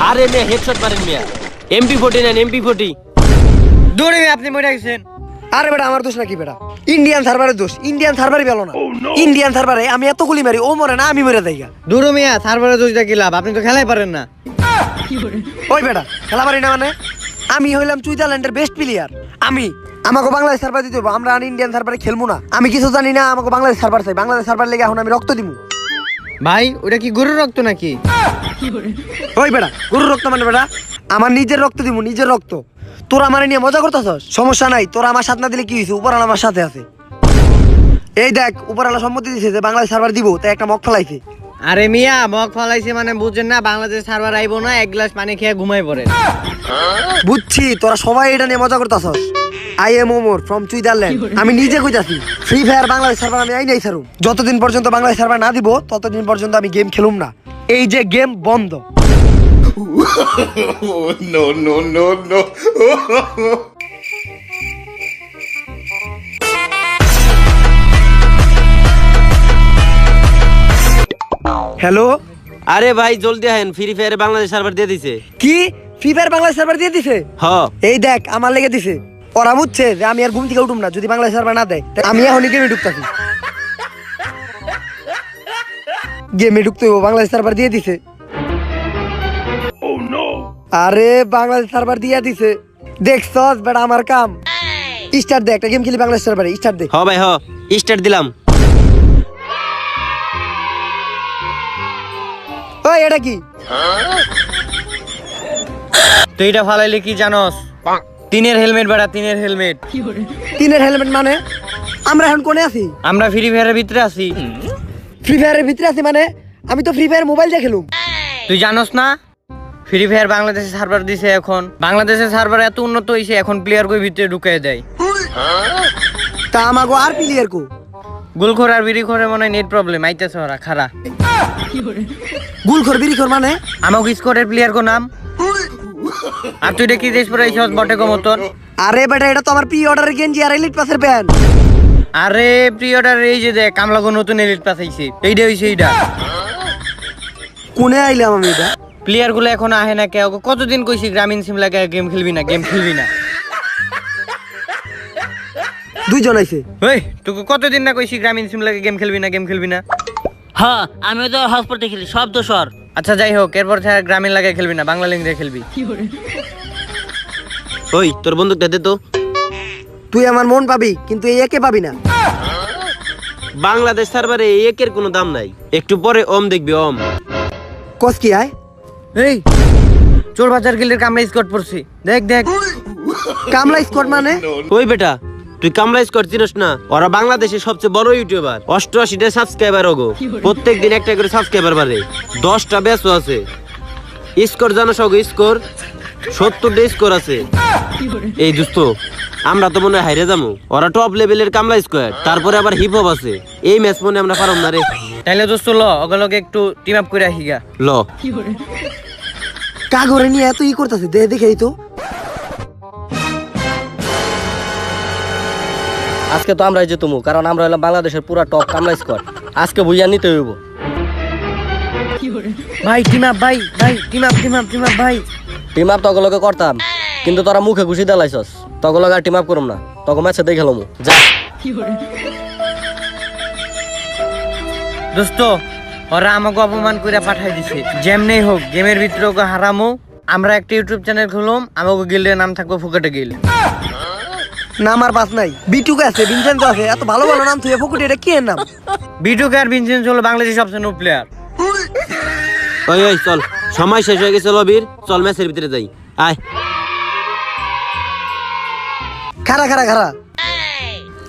আরে মিয়া হেডশট মারেন মিয়া। MP40 নেন MP40। দৌড়ে আপনি মরে গেছেন। আরে বেটা আমার দোষ নাকি বেটা? ইন্ডিয়ান সার্ভারের দোষ। ইন্ডিয়ান সার্ভারই ভালো না। ইন্ডিয়ান সার্ভারে আমি এত গুলি মারি, ও মরে না আমি মরে যাই। দৌড়ো মিয়া, সার্ভারে দোষ দেখি লাভ, আপনি তো খেলাই পারেন না। ওই বেটা খেলা পারি না মানে? আমি হইলাম সুইজারল্যান্ডের বেস্ট প্লেয়ার। আমাকে বাংলাদেশ সার্ভার দিতে হবে, আমরা ইন্ডিয়ান সার্ভারে খেলবো না। আমি কিছু জানি না, আমাকে বাংলাদেশ সার্ভার চাই। বাংলাদেশ সার্ভার লেগে এখন আমি রক্ত দিব। ভাই ওটা কি গরুর রক্ত নাকি? ওই বেটা গরুর রক্ত মানে বেটা আমার নিজের রক্ত দিব, নিজের রক্ত। তোরা আমার নিয়ে মজা করতেছস? সমস্যা নাই, তোরা আমার সাথে না দিলে কি হয়েছে? উপরালা আমার সাথে আছে। এই দেখ উপরালা সম্মতি দিয়েছে যে বাংলাদেশ সার্ভার দিব, তাই একটা মগ ফেলাইছে। আরে মিয়া মগ ফলাইছে মানে বুঝেন না, বাংলাদেশ সার্ভার আইবো না, এক গ্লাস পানি খেয়ে ঘুমাই পড়ে। বুঝছি তোরা সবাই এটা নিয়ে মজা করতেছস। I am Omar from Switzerland. আমি নিজে কইতাছি ফ্রি ফায়ার বাংলাদেশ সার্ভার আমি আই নাই ছাড়ুম। যতদিন পর্যন্ত বাংলাদেশ সার্ভার না দিব ততদিন পর্যন্ত আমি গেম খেলুম না। এই যে গেম বন্ধ। No, no, no, no. Hello, আরে ভাই জলদি আহেন, ফ্রি ফায়ারে বাংলাদেশ সার্ভার দিয়ে দিছে। কি ফ্রি ফায়ার বাংলাদেশ সার্ভার দিয়ে দিছে? হ এই দেখ আমার লেগে দিছে। ওরা বুঝছে যে আমি আর ঘুম থেকে উঠুম না যদি বাংলাদেশ সার্ভার না দেয়। তাই আমি এখন গেমে ঢুকতাছি। গেমে ঢুকতে হইব, বাংলাদেশ সার্ভার দিয়ে দিছে। আরে বাংলাদেশ সার্ভার দিয়ে দিছে। দেখছস বেটা আমার কাম। স্টার্ট দে, একটা গেম খেলি বাংলাদেশ সার্ভারে। স্টার্ট দে। হ ভাই হ, স্টার্ট দিলাম। ওই এটা কি? তুই এটা ফালাইলে কি জানোস? তিনের হেলমেট বেড়া, তিনের হেলমেট। তিনের হেলমেট মানে? আমরা এখন কোনে আছি? আমরা ফ্রি ফায়ারের ভিতরে আছি। ফ্রি ফায়ারের ভিতরে আছি মানে? আমি তো ফ্রি ফায়ার মোবাইল দিয়ে খেলুম। তুই জানোস না ফ্রি ফায়ার বাংলাদেশের সার্ভার দিছে এখন? বাংলাদেশের সার্ভার এত উন্নত হইছে এখন প্লেয়ার কই ভিতরে ঢুকাই দেয়। তা আমাগো আর প্লেয়ার কো? গুলখোর আর বিড়িখোরের মনে হয় নেট প্রবলেম আইতেছে, ওরা খারা। গুলখোর বিড়িখোর মানে? আমাকে স্কোরের প্লেয়ার কো নাম। আর তুই দেখি দেশ পরে এইসব বটে কো মতন। আরে বেটা এটা তো আমার প্রি অর্ডারের গেঞ্জি আর এলিট পাসের প্যান্ট। আরে প্রি অর্ডার এই যে দেখ কামলাগো নতুন এলিট পাস আইছে, এইটা হইছে এইটা। কোনে আইলাম আমি এটা? প্লেয়ার গুলো এখন আহে না কে? ওকে কতদিন কইছি গ্রামীণ সিম লাগে গেম খেলবি না, গেম খেলবি না। দুইজন আইছে। ওই তোকে কতদিন না কইছি গ্রামীণ সিম লাগে গেম খেলবি না, গেম খেলবি না। হ্যাঁ আমি তো হসপিটালে খেলি, সব দোষর। আচ্ছা যাই হোক, এরপর থেকে গ্রামীণ লাগে খেলবি না, বাংলা লিঙ্ক দিয়ে খেলবি। ওই তোর বন্দুকটা দে তো। তুই আমার মন পাবি কিন্তু এই একে পাবি না। বাংলাদেশ সার্ভারে একের কোনো দাম নাই, একটু পরে ওম দেখবি ওম। কস কি আয়? এই চোর বাজার গিল্ডের কামরা স্কট পড়ছি, দেখ দেখ। কামলা স্কোয়াড মানে? ওই বেটা তুই কামলা স্কোয়াড চিনস না? ওরা বাংলাদেশের সবচেয়ে বড় ইউটিউবার, 88টা সাবস্ক্রাইবার ওগো। প্রত্যেক দিন একটা করে সাবস্ক্রাইবার বাড়ে, 10টা ব্যাচও আছে। স্কোর জানোস ওগো? স্কোর 70টা স্কোর আছে। এই দোস্ত আমরা তো মনে হয় হাইরে যাবো। ওরা টপ লেভেলের কামলা স্কোয়াড, তারপরে আবার হিপ হপ আছে। এই ম্যাচ মনে আমরা পারম না রে। তাইলে দোস্ত ল ওগুলোকে একটু টিম আপ করে আসিগা। ল কাগরে নিয়ে এত ই করতেছে, দে দেখেই তো। আজকে তো আমরাই যেতুমু, কারণ আমরা হলাম বাংলাদেশের পুরা টপ কামলা স্কোয়াড। আজকে বুঝিয়া নিতে হইব। ভাই টিম আপ, ভাই ভাই team up, team up, team up ভাই। টিম আপ তগলকে করতাম, কিন্তু তোরা মুখে ঘুষি দেলাইছস। তগলকে আর টিম আপ করুম না, তখন ম্যাচে দেখে খেলমু যা। দোস্ত ওরা আমাকে অপমান করে পাঠাই দিছে। যেমনি হোক গেমের ভিতরে ওকে হারামো। আমরা একটা ইউটিউব চ্যানেল খুললাম, আমাকে গিল্ডের নাম থাকবো ফুকেটে গিল্ড। নাম আর পাস নাই। বিটুকে আছে, ভিনসেন্ট আছে, এত ভালো ভালো নাম তুই ফুকুটি, এটা কি এর নাম? বিটুকে আর ভিনসেন্ট হলো বাংলাদেশের সবচেয়ে নো প্লেয়ার। ওই ওই চল, সময় শেষ হয়ে গেছে লবির, চল ম্যাচের ভিতরে যাই। আয় খারা খারা খারা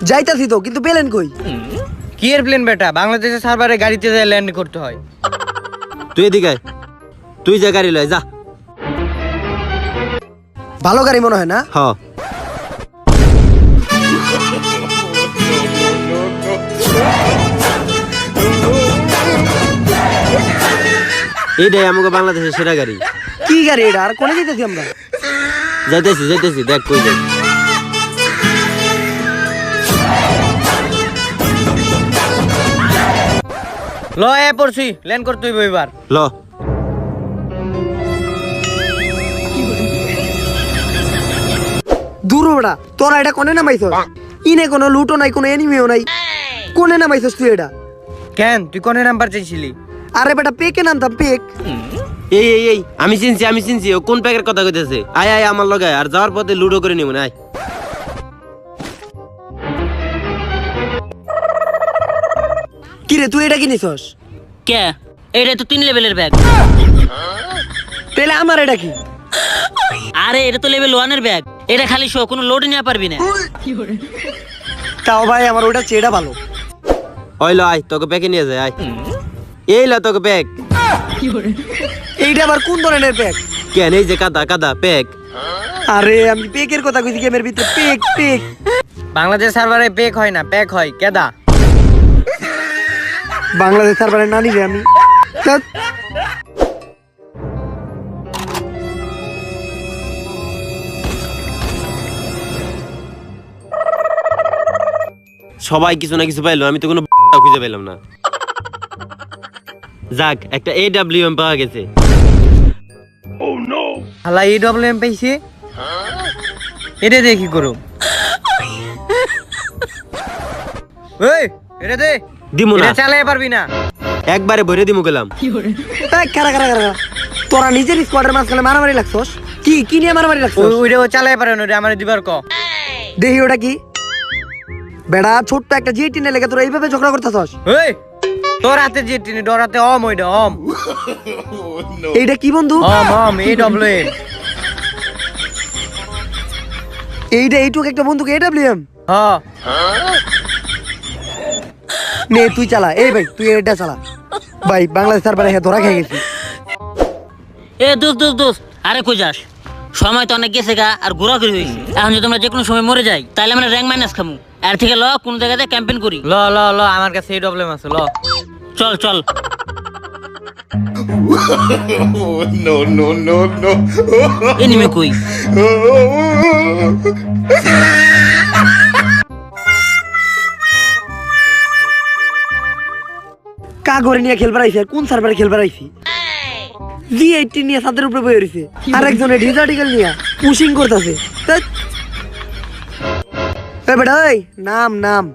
যাইতাছি তো, কিন্তু পেলেন কই? কি এর প্লেন বেটা? বাংলাদেশের সার্ভারে গাড়িতে যায় ল্যান্ড করতে হয়। তুই এদিকে আয়, তুই যা গাড়ি লয় যা। ভালো গাড়ি মনে হয় না? হ এইটাই আমাকে বাংলাদেশের সেরা গাড়ি। কি গাড়ি এটা? আর কোনে যেতেছি আমরা? যাইতেছি যাইতেছি, দেখ কই যাই। ল এ পড়ছি ল্যান্ড করতে হইব এবার। ল দূর বেটা, তোরা এটা কোনে নামাইছস? ইনে কোনো লুটো নাই, কোনো এনিমিও নাই, কোনে নামাইছস তুই এটা? কেন তুই কোন নাম্বার চাইছিলি? আরে বেটা পেকে নামতাম, পেক। এই আমি চিনছি ও কোন প্যাকের কথা কইতেছে। আয় আয় আমার লগে, আর যাওয়ার পথে লুডো করে নিব না। আয় কি রে তুই এটা কিনিছস? কে? এটা তো 3 লেভেলের ব্যাগ। তাহলে আমার এটা কি? আরে এটা তো লেভেল 1 এর ব্যাগ। এটা খালি শো, কোনো লোড নিতে পারবি না। তাও ভাই আমার ওটা চেয়েটা ভালো। হইলো আয় তোকে প্যাকে নিয়ে যায়। আয় এই লা তোকে প্যাক। এইটা আবার কোন ধরনের প্যাক? কেন এই যে কাদা প্যাক। আরে আমি পেকের কথা কইছি, গেমের ভিতরে পেক পেক। বাংলাদেশ সার্ভারে পেক হয় না, প্যাক হয়। কেদা? বাংলাদেশ সার্ভারে নানি রে আমি। ধ্যাৎ। সবাই কিছু না কিছু পাইলো, আমি তো কোনো খুঁজে পেলাম না। যাক একটা AWM পাওয়া গেছে। হালা EWM পাইছি। এটা দিয়ে কি করো? এই এটা দে। দিমু না, এটা চালাতে পারবি না। একবারে ভরে দিমু গেলাম। এই খারা খারা খারা। তোরা নিজের স্কোয়াডের মাঝখানে মারামারি লাগছস? কি নিয়ে মারামারি লাগছস? ওইটা চালাতে পারে না, ওটা আমার দিবার ক। দেখি ওটা কি? বেড়া ছোট্ট একটা জিটি নে লেগে তোরা এইভাবে ঝগড়া করতেছস? এই তোর হাতে যে টিনি, তোর হাতে অম, ওইটা অম। এইটা কি বন্ধু? অম EWM। এইটা এইটুক একটা বন্ধুকে AWM? হ্যাঁ নে তুই চালা। এই ভাই তুই এটা চালা। ভাই বাংলাদেশ সার্ভারে ধরা খেয়ে গেছি। এ দোস্ত আরে কই যাস? সময় তো অনেক গেছে গা, আর ঘোরাঘুরি হয়েছে। এখন যদি আমরা যে কোনো সময় মরে যাই তাহলে আমরা র্যাঙ্ক মাইনাস খামু। এর থেকে ল কোন জায়গাতে ক্যাম্পেইন করি। ল আমার কাছে EWM আছে। ল চল Oh, no, no, no, no. Anime কই? কাগরে নিয়ে খেলবার আইছি, আর কোন সার্ভারে খেলবার আইছি? G18 নিয়ে ছাদের উপরে বসে রইছে, আর একজনে ডিজার্টিক্যাল নিয়ে পুশিং করতেছে। এই বেটা এই নাম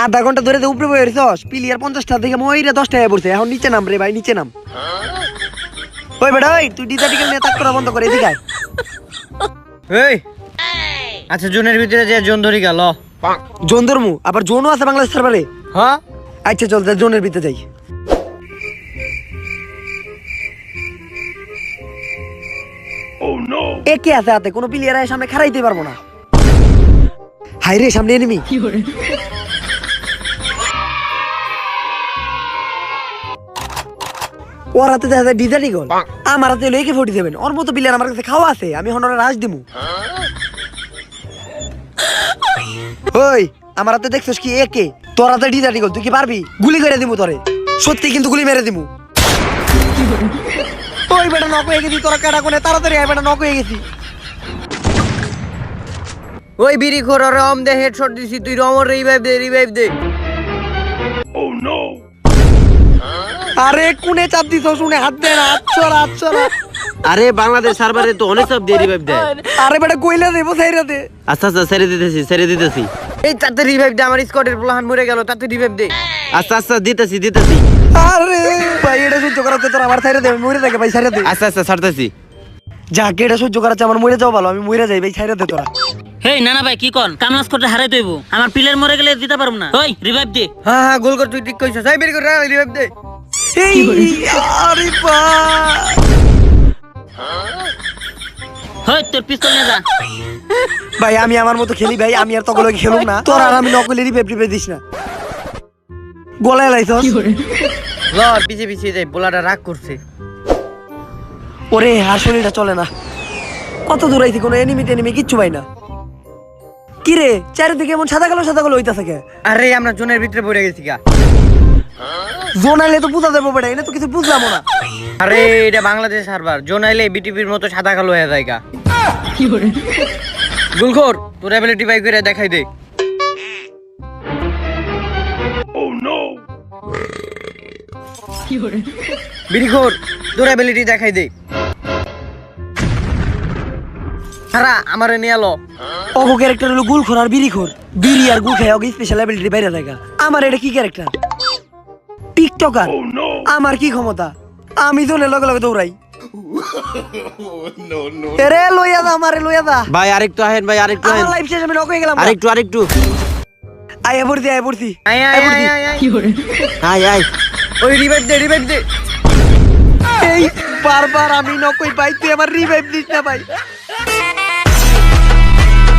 আধা ঘন্টা ধরে উপরে বসে রইছস, প্লেয়ার 50টা থেকে মইরা 10টা হয়ে পড়ছে। এখন নিচে নাম রে ভাই, নিচে নাম। ওই বেটা ওই তুই ডিজার্টিক্যাল নিয়ে তাক করা বন্ধ করে এদিকে আয়। এই আচ্ছা জোনের ভিতরে যে জোন ধরি গেল। জোন ধর্মু আবার জোনও আছে বাংলাদেশ সার্ভারে? হ্যাঁ আচ্ছা চল জোনের ভিতরে যাই। একে আছে হাতে, কোনো প্লেয়ার সামনে খারাইতে পারবো না। হাই রে সামনে এনিমি। ওর হাতে দেখা যায় ডিজার্টিক্যাল, আমার হাতে হলো AK-47। ওর মতো প্লেয়ার আমার কাছে খাওয়া আছে, আমি হনরে রাজ দিমু। ওই আমার হাতে দেখছস কি AK? তোর হাতে ডিজার্টিক্যাল, তুই কি পারবি? গুলি করে দিমু তোরে, সত্যি কিন্তু গুলি মেরে দিমু। ওই বেটা নক হয়ে গেছি, তোরা কেডা কোনে? তাড়াতাড়ি আয় বেটা, নক হয়ে গেছি। ওই বিড়ি খোর রম দে, হেডশট দিছি। তুই রমর রিভাইভ দে। আরে কোনে চাপ দিছ? শুনে হাত দে না, হাত ছড়া। আরে বাংলাদেশ সার্ভারে তো অনেক সব দিয়ে রিভাইভ দেয়। আরে বেটা কইলা দেবো সাইরা দে। আচ্ছা ছেড়ে দিতেছি। এই তাতে রিভাইভ দে, আমার স্কোয়াডের প্লান মরে গেল, তাতে রিভাইভ দে। আচ্ছা দিতেছি। আরে ভাই এটা সহ্য করাতে তোর আমার সাইরা দে, আমি মরে যাই ভাই, সাইরা দে। আচ্ছা ছাড়তেছি। যাকে এটা সহ্য করাচ্ছে আমার মরে যাও ভালো, আমি মরে যাই ভাই, সাইরা দে তোরা। হেই না ভাই কি কন? কামলাস করতে হারাই দইব। আমার প্লেয়ার মরে গেলে দিতে পারবো না। ওই রিভাইভ দে। হ্যাঁ গোল কর, তুই ঠিক কইছস। এই বিড়ি খোর রিভাইভ দে। এই আরে ভাই হই তোর পিস্তল নিয়ে যা। ভাই আমি আমার মতো খেলি ভাই, আমি আর তকলে খেলুম না। তোর আর আমি নকলে রিভাইভ দিস না। গলায় লাইছস? ল পিছে যাই, পোলাটা রাগ করছে। ওরে আর শরীরটা চলে না। কত দূর আইছি, কোনো এনিমি কিচ্ছু পাই না। কি রে চারিদিকে এমন সাদা কালো হইতাছে কে? আরে আমরা জোনের ভিতরে পড়ে গেছি গা। জোন আইলে তো বুঝা দেবো বেটা, এটা তো কিছু বুঝলাম না। আরে এটা বাংলাদেশ সার্ভার, জোন আইলে বিটিপির মতো সাদা কালো হয়ে যায় গা। গুলখোর তোর অ্যাবিলিটি বাই করে দেখাই দে। বিড়িখোর তোর অ্যাবিলিটি দেখাই দে। হারা আমারে নিয়ে এলো। অগো ক্যারেক্টার হলো গুলখোর আর বিড়িখোর। বিড়ি আর গুল খায় অগো স্পেশাল অ্যাবিলিটি বাইরে থাকা। আমার এটা কি ক্যারেক্টার? টিকটকার। আমার কি ক্ষমতা? আমি তো লগে লগে দৌড়াই। এরে লইয়া দা, আমারে লইয়া দা। ভাই আরেকটু আহেন, ভাই আরেকটু আমার আহেন, লাইফ শেষ, আমি নক হয়ে গেলাম। আরেকটু আয়া পড়ছি, আয়া পড়ছি। আয় আয় আয় আয় আয়। আয় আয়। ওই রিভাইভ দে, রিভাইভ দে। এই বারবার আমি নক হই ভাই, তুই আমার রিভাইভ দিস না ভাই।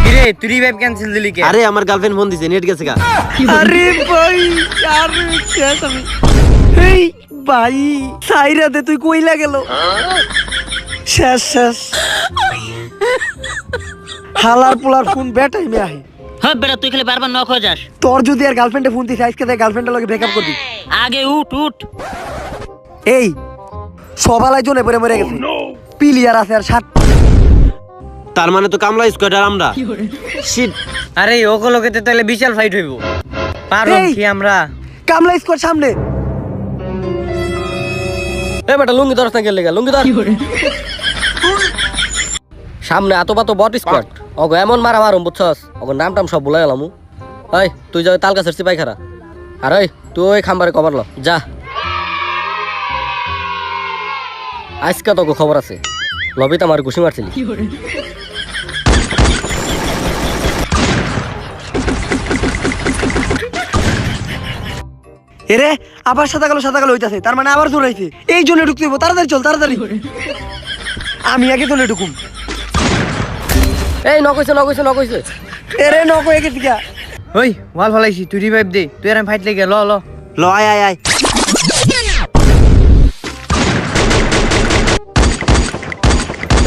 কিরে তুই রিভাইভ ক্যান্সেল দিলি কে? আরে আমার গার্লফ্রেন্ড ফোন দিছে, নেট গেছে গা। আরে ভাই আর শেষ আমি। এই ভাই সাইরাতে তুই কইলা গেল। শেষ শেষ। হালার পোলার ফোন বেটাই মে আহে। হ্যাঁ বেটা তুই খালি বারবার নক হয়ে যাস। তোর যদি আর গার্লফ্রেন্ডে ফোন দিস আজকে দেখ গার্লফ্রেন্ডের লগে ব্রেকআপ করবি। আগে উঠ উঠ। এই সবালাই জনে পড়ে মরে গেছে। পিলিয়ার আছে আর 7। তার মানে তো কামলা স্কোয়াড আর আমরা। শিট। আরে ওগুলোকে তো তাহলে বিশাল ফাইট হইব। পারো এই। কি আমরা? কামলা স্কোয়াড সামনে। এ বেটা লুঙ্গি ধরস না গেলে লুঙ্গি ধর। সামনে এত বাতো বট স্কোয়াড। ওগো এমন মারা মারুম বুঝছস, ওগো নাম টাম সব ভুলাই গেলাম। এই তুই যাও তাল গাছের সিপাই খারা। আর ওই তুই ওই খাম্বারে কভার ল যা। আজকে তোকে খবর আছে, লবিতে আমার ঘুষি মারছিলি। এরে আবার সাদা কালো হইতাছে, তার মানে আবার জোরাইছে। এই জন্য ঢুকতে হইব, তাড়াতাড়ি চল তাড়াতাড়ি। আমি আগে জন্য ঢুকুম। এই নকইছে নকইছে নকইছে। এরে নক হয়ে গেছি গা। ওই ওয়াল ফলাইছি, তুই রিভাইভ দে। তুই আর আমি ফাইট লেগে ল ল। ল আয় আয় আয়।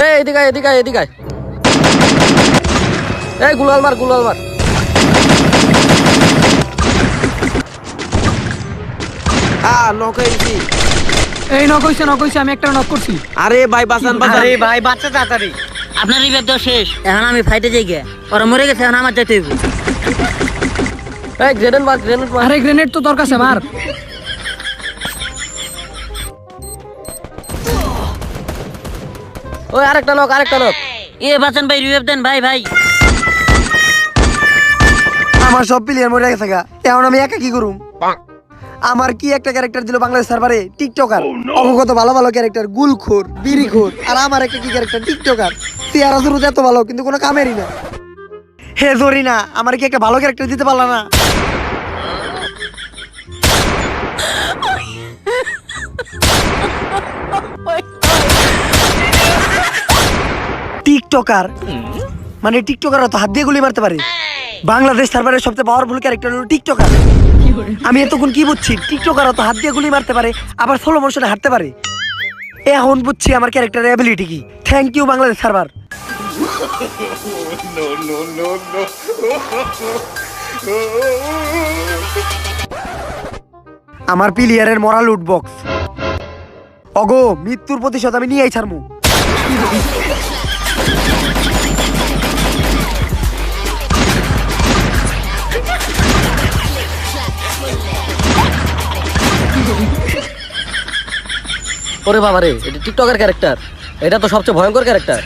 এই এদিকে আয়, এদিকে আয়, এদিকে আয়। এই গুলাল মার গুলাল মার। নক হয়ে গেছি। এই নক হইছে আমি একটা নক করছি। আরে ভাই বাঁচান বাঁচান। আরে ভাই বাচ্চা তাড়াতাড়ি। আপনার রিভাইভ দেওয়া শেষ, এখন আমি ফাইটে যাই গে। ওরা মরে গেছে, এখন আমার যেতে হইব। এই গ্রেনেড মার গ্রেনেড মার। আরে গ্রেনেড তো তোর কাছে, মার। ওই আরেকটা নক আরেকটা নক। এ বাঁচান ভাই, রিভাইভ দেন ভাই ভাই। আমার সব প্লেয়ার মরে গেছে গা, এখন আমি একা কি করুম? আমার কি একটা ক্যারেক্টার দিল বাংলাদেশ সার্ভারে, টিকটকার। অবগত ভালো ভালো ক্যারেক্টার, গুলখোর বিড়িখোর, আর আমার একটা কি ক্যারেক্টার টিকটকার। চেহারা শুরু এত ভালো কিন্তু কোনো কামেরই না। হে জরিনা, আমার কি একটা ভালো ক্যারেক্টার দিতে পারলা না? টিকটকার মানে টিকটকাররা তো হাত দিয়ে গুলি মারতে পারে। বাংলাদেশ সার্ভারের সবচেয়ে পাওয়ারফুল ক্যারেক্টার হলো টিকটকার। আমি এতক্ষণ কি বুঝছি, টিকটকাররা তো হাত দিয়ে গুলি মারতে পারে, আবার স্লো মোশনে হাঁটতে পারে। এখন বুঝছি আমার ক্যারেক্টারের অ্যাবিলিটি কি। Thank you Bangladesh server. No, no, no, no. আমার প্লেয়ারের মরা লুট বক্স। অগো মৃত্যুর প্রতিশোধ আমি নিয়েই ছাড়মু। ওরে বাবা রে, এটা টিকটকের ক্যারেক্টার। এটা তো সবচেয়ে ভয়ঙ্কর ক্যারেক্টার।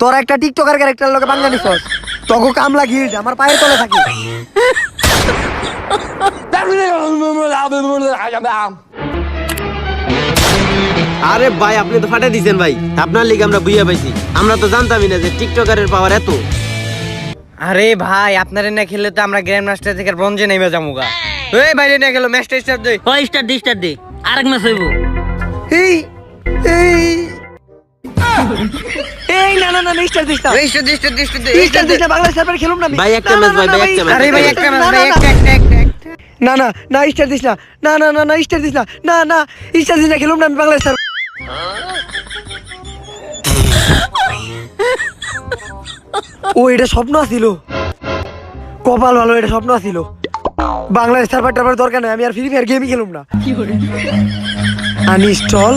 তোর একটা টিকটকার ক্যারেক্টার লোকে বাংলা নিছস, তগো কামলা গিল্ড আমার পায়ের তলে থাকে। আরে ভাই আপনি তো ফাটাই দিয়েছেন ভাই, আপনার লিগে আমরা বুঝিয়ে পাইছি। আমরা তো জানতামই না যে টিকটকারের পাওয়ার এত। আরে ভাই আপনারে না খেললে তো আমরা গ্র্যান্ড মাস্টার থেকে ব্রোঞ্জে নেমে যামুগা। এই বাইরে না গেল, ম্যাচটা স্টার্ট দে। ওই স্টার দে, আরেক ম্যাচ হইব। এই এই এই না না না স্টার দিস না, এই স্টার্ট দে, স্টার দিস না। বাংলাদেশ সার্ভারে খেলুম না আমি। ভাই একটা না, ম্যাচ না, ভাই, না, ভাই একটা ম্যাচ। আরে ভাই একটা ম্যাচ না, ভাই, না, একটা। না না না স্টার দিস না, না না না না স্টার দিস না, না না স্টার দিস না, খেলুম না আমি বাংলাদেশ সার্ভার। ও এটা স্বপ্ন আছিল, কপাল ভালো, এটা স্বপ্ন আছিল। বাংলাদেশ সার্ভার টার্ভার দরকার নেই, আমি আর ফ্রি ফায়ার গেমই খেলুম না। আনইনস্টল।